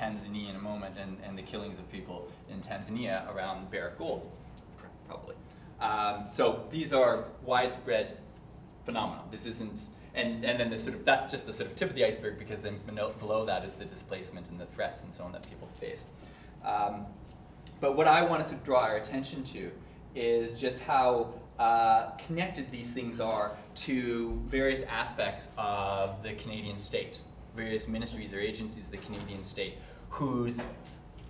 Tanzania in a moment, and the killings of people in Tanzania around Barrick Gold, probably. So these are widespread phenomena. This isn't, and then the sort of, that's just the sort of tip of the iceberg, because then below that is the displacement and the threats and so on that people face. But what I want us to draw our attention to is just how connected these things are to various aspects of the Canadian state, various ministries or agencies of the Canadian state, whose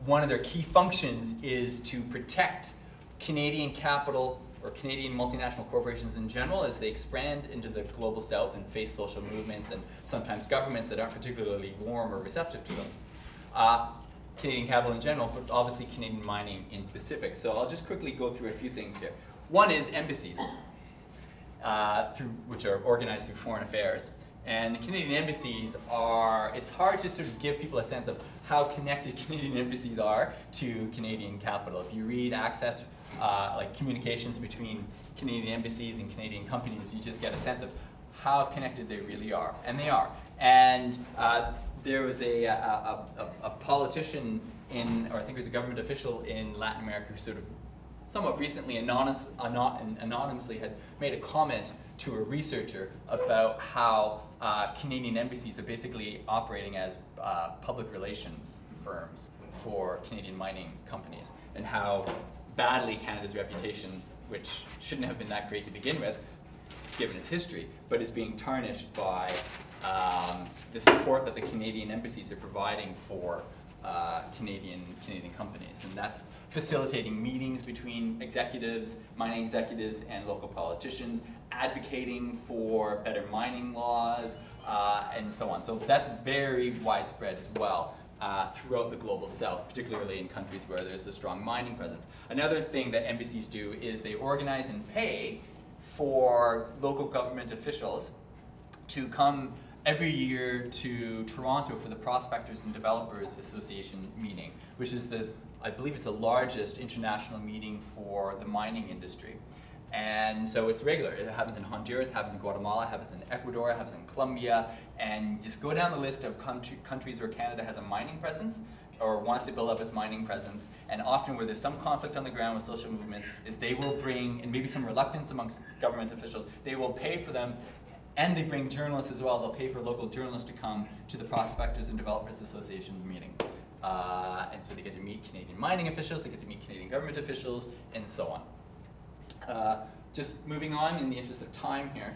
one of their key functions is to protect Canadian capital or Canadian multinational corporations in general as they expand into the global south and face social movements and sometimes governments that aren't particularly warm or receptive to them. Canadian capital in general, but obviously Canadian mining in specific. So I'll just quickly go through a few things here. One is embassies, which are organized through foreign affairs. And the Canadian embassies are, it's hard to sort of give people a sense of how connected Canadian embassies are to Canadian capital. If you read Access, like communications between Canadian embassies and Canadian companies, you just get a sense of how connected they really are, and they are. And there was a politician in, or I think it was a government official in Latin America who sort of somewhat recently anonymously had made a comment to a researcher about how Canadian embassies are basically operating as public relations firms for Canadian mining companies, and how badly Canada's reputation, which shouldn't have been that great to begin with, given its history, but is being tarnished by the support that the Canadian embassies are providing for Canadian companies. And that's facilitating meetings between executives, mining executives, and local politicians, advocating for better mining laws, and so on. So that's very widespread as well throughout the global south, particularly in countries where there's a strong mining presence. Another thing that embassies do is they organize and pay for local government officials to come every year to Toronto for the Prospectors and Developers Association meeting, which is I believe it's the largest international meeting for the mining industry. And so it's regular. It happens in Honduras, it happens in Guatemala, it happens in Ecuador, it happens in Colombia, and just go down the list of countries where Canada has a mining presence or wants to build up its mining presence, and often where there's some conflict on the ground with social movement, is they will bring, and maybe some reluctance amongst government officials, they will pay for them, and they bring journalists as well. They'll pay for local journalists to come to the Prospectors and Developers Association meeting. And so they get to meet Canadian mining officials, they get to meet Canadian government officials, and so on. Just moving on in the interest of time here.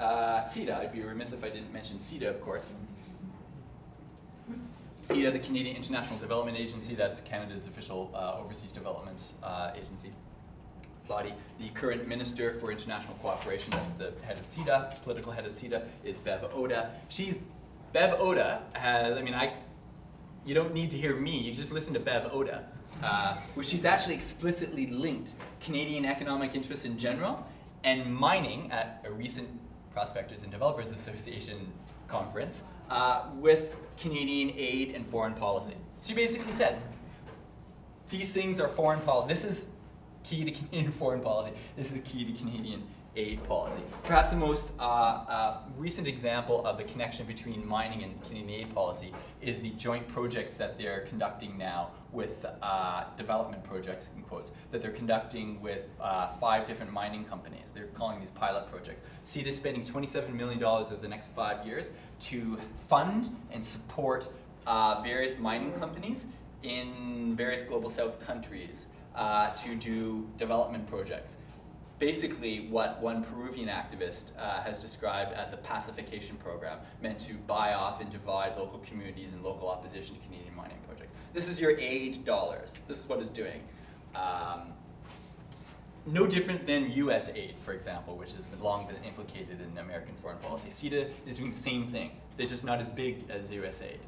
CEDA, I'd be remiss if I didn't mention CEDA, of course. CEDA, the Canadian International Development Agency, that's Canada's official overseas development agency body. The current Minister for International Cooperation, that's the head of CEDA, political head of CEDA, is Bev Oda. Bev Oda has, you don't need to hear me, you just listen to Bev Oda, where she's actually explicitly linked Canadian economic interests in general and mining at a recent Prospectors and Developers Association conference with Canadian aid and foreign policy. She basically said, these things are foreign policy. This is key to Canadian foreign policy. This is key to Canadian aid policy. Perhaps the most recent example of the connection between mining and Canadian aid policy is the joint projects that they're conducting now with development projects, in quotes, that they're conducting with 5 different mining companies. They're calling these pilot projects. CEDA is spending $27 million over the next 5 years to fund and support various mining companies in various global south countries to do development projects. Basically, what one Peruvian activist has described as a pacification program meant to buy off and divide local communities and local opposition to Canadian mining projects. This is your aid dollars. This is what it's doing. No different than US aid, for example, which has long been implicated in American foreign policy. CEDA is doing the same thing. They're just not as big as US aid.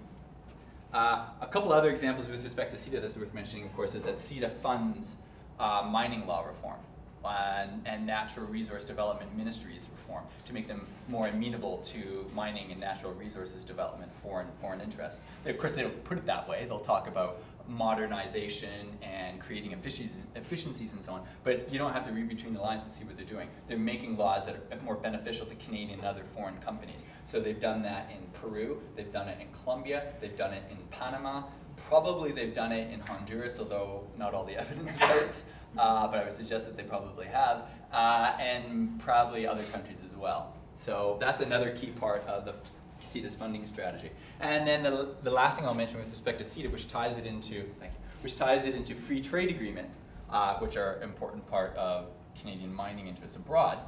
A couple other examples with respect to CEDA that's worth mentioning, of course, is that CEDA funds mining law reform and natural resource development ministries reform to make them more amenable to mining and natural resources development foreign interests. Of course, they don't put it that way. They'll talk about modernization and creating efficiencies and so on, but you don't have to read between the lines to see what they're doing. They're making laws that are more beneficial to Canadian and other foreign companies. So they've done that in Peru, they've done it in Colombia, they've done it in Panama, Probably they've done it in Honduras, although not all the evidence is out, but I would suggest that they probably have, and probably other countries as well. So that's another key part of the CETA's funding strategy. And then the last thing I'll mention with respect to CETA, which ties it into free trade agreements, which are an important part of Canadian mining interests abroad,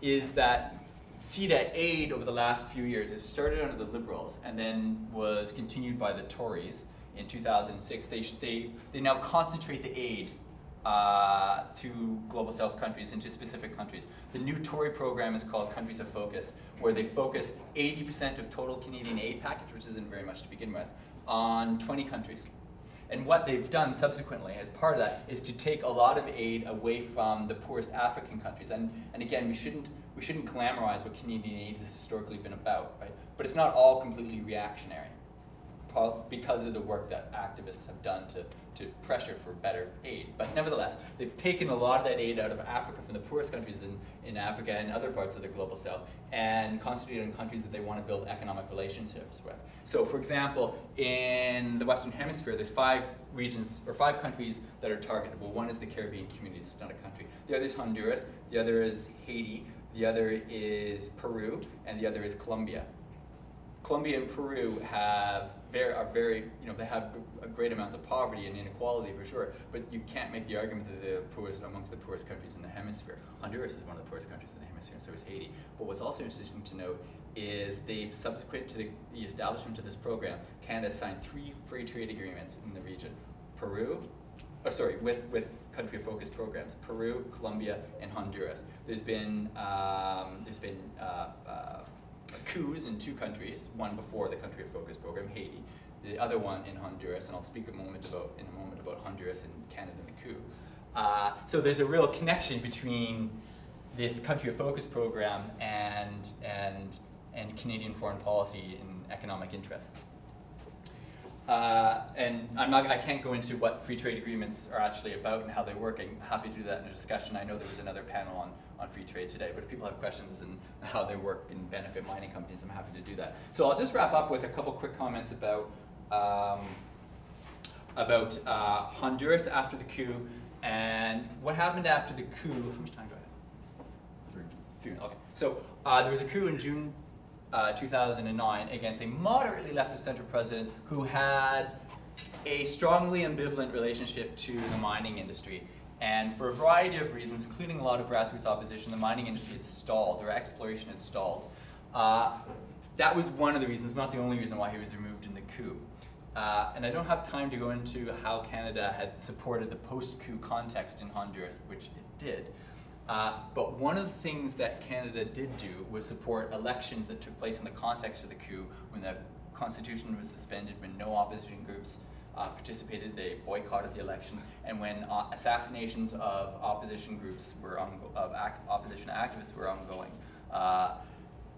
is that CETA aid over the last few years, it started under the Liberals and then was continued by the Tories in 2006. They now concentrate the aid to Global South countries, into specific countries. The new Tory program is called Countries of Focus, where they focus 80% of total Canadian aid package, which isn't very much to begin with, on 20 countries. And what they've done subsequently as part of that is to take a lot of aid away from the poorest African countries. And again, we shouldn't glamorize what Canadian aid has historically been about, right? But it's not all completely reactionary, because of the work that activists have done to pressure for better aid. But nevertheless, they've taken a lot of that aid out of Africa, from the poorest countries in Africa and other parts of the Global South, and concentrated on countries that they want to build economic relationships with. So for example, in the Western Hemisphere, there's 5 regions, or 5 countries that are targetable. One is the Caribbean community, it's not a country. The other is Honduras, the other is Haiti, the other is Peru, and the other is Colombia. Colombia and Peru are very, they have a great amounts of poverty and inequality for sure, but you can't make the argument that they're amongst the poorest countries in the hemisphere. Honduras is one of the poorest countries in the hemisphere, and so is Haiti. But what's also interesting to note is they've, subsequent to the establishment of this program, Canada signed 3 free trade agreements in the region. With country of focus programs, Peru, Colombia, and Honduras. There's been coups in 2 countries, one before the country of focus program, Haiti, the other one in Honduras, and I'll speak in a moment about Honduras and Canada and the coup. So there's a real connection between this country of focus program and Canadian foreign policy and economic interests. And I can't go into what free trade agreements are actually about and how they work. I'm happy to do that in a discussion. I know there was another panel on free trade today, but if people have questions and how they work and benefit mining companies, I'm happy to do that. So I'll just wrap up with a couple quick comments about Honduras after the coup and what happened after the coup. How much time do I have? 3 minutes. 3 minutes. Okay. So there was a coup in June 2009 against a moderately left of center president who had a strongly ambivalent relationship to the mining industry. And for a variety of reasons, including a lot of grassroots opposition, the mining industry had stalled, or exploration had stalled. That was one of the reasons, not the only reason why he was removed in the coup. And I don't have time to go into how Canada had supported the post-coup context in Honduras, which it did. But one of the things that Canada did do was support elections that took place in the context of the coup, when the constitution was suspended, when no opposition groups participated, they boycotted the election, and when assassinations of opposition groups opposition activists were ongoing.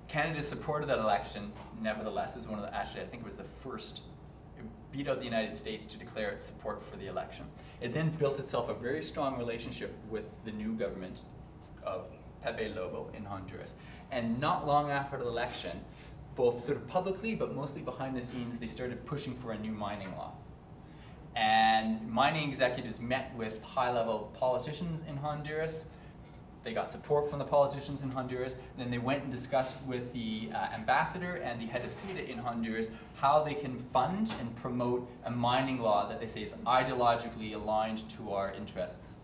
Canada supported that election, nevertheless. It was one of the, actually I think it was the first, it beat out the United States to declare its support for the election. It then built itself a very strong relationship with the new government of Pepe Lobo in Honduras. And not long after the election, both sort of publicly but mostly behind the scenes, they started pushing for a new mining law. And mining executives met with high-level politicians in Honduras. They got support from the politicians in Honduras. And then they went and discussed with the ambassador and the head of CETA in Honduras how they can fund and promote a mining law that they say is ideologically aligned to our interests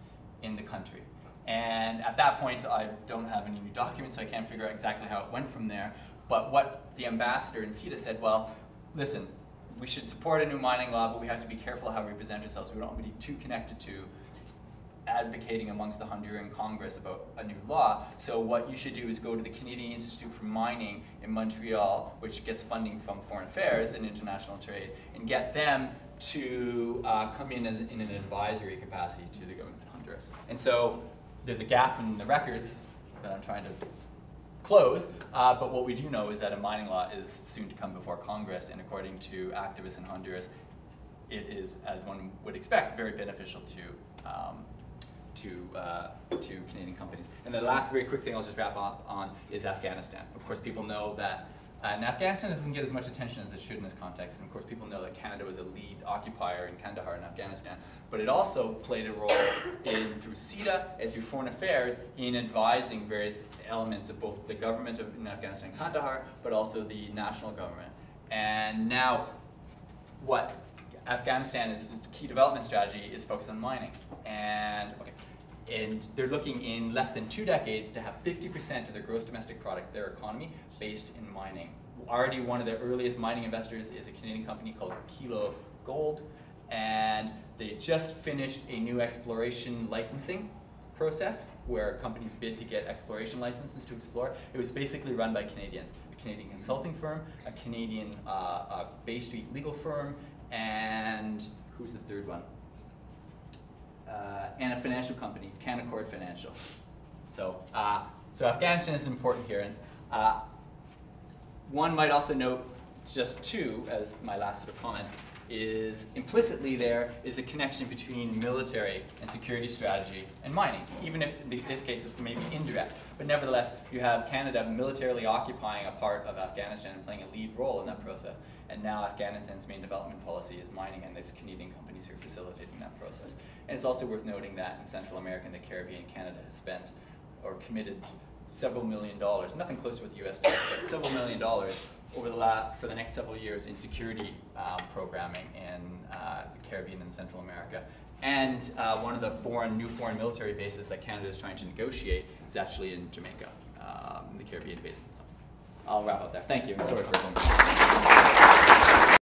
in the country. And at that point, I don't have any new documents, so I can't figure out exactly how it went from there. But what the ambassador in CETA said, well, listen, we should support a new mining law, but we have to be careful how we present ourselves. We don't want to be too connected to advocating amongst the Honduran Congress about a new law. So what you should do is go to the Canadian Institute for Mining in Montreal, which gets funding from Foreign Affairs and International Trade, and get them to come in in an advisory capacity to the government of Honduras. And so there's a gap in the records that I'm trying to close, but what we do know is that a mining law is soon to come before Congress, and according to activists in Honduras, it is, as one would expect, very beneficial to Canadian companies. And the last very quick thing I'll just wrap up on is Afghanistan. Of course, people know that And Afghanistan doesn't get as much attention as it should in this context. And of course, people know that Canada was a lead occupier in Kandahar in Afghanistan. But it also played a role through CETA and through foreign affairs in advising various elements of both the government in Afghanistan and Kandahar, but also the national government. And now, what Afghanistan is its key development strategy is focused on mining. And they're looking in less than 2 decades to have 50% of their gross domestic product, their economy, based in mining. Already one of the earliest mining investors is a Canadian company called Kilo Gold, and they just finished a new exploration licensing process where companies bid to get exploration licenses to explore. It was basically run by Canadians, a Canadian consulting firm, a Canadian Bay Street legal firm, and who's the third one? And a financial company, Canaccord Financial. So, so Afghanistan is important here. And one might also note, just too, as my last sort of comment, is implicitly there is a connection between military and security strategy and mining, even if in this case it's maybe indirect. But nevertheless, you have Canada militarily occupying a part of Afghanistan and playing a lead role in that process. And now Afghanistan's main development policy is mining, and there's Canadian companies who are facilitating that process. And it's also worth noting that in Central America and the Caribbean, Canada has spent or committed several $1 million, nothing close to what the US does, but several $1 million over for the next several years in security programming in the Caribbean and Central America. And one of the new foreign military bases that Canada is trying to negotiate is actually in Jamaica, in the Caribbean basin. So I'll wrap up there. Thank you, and sorry for going.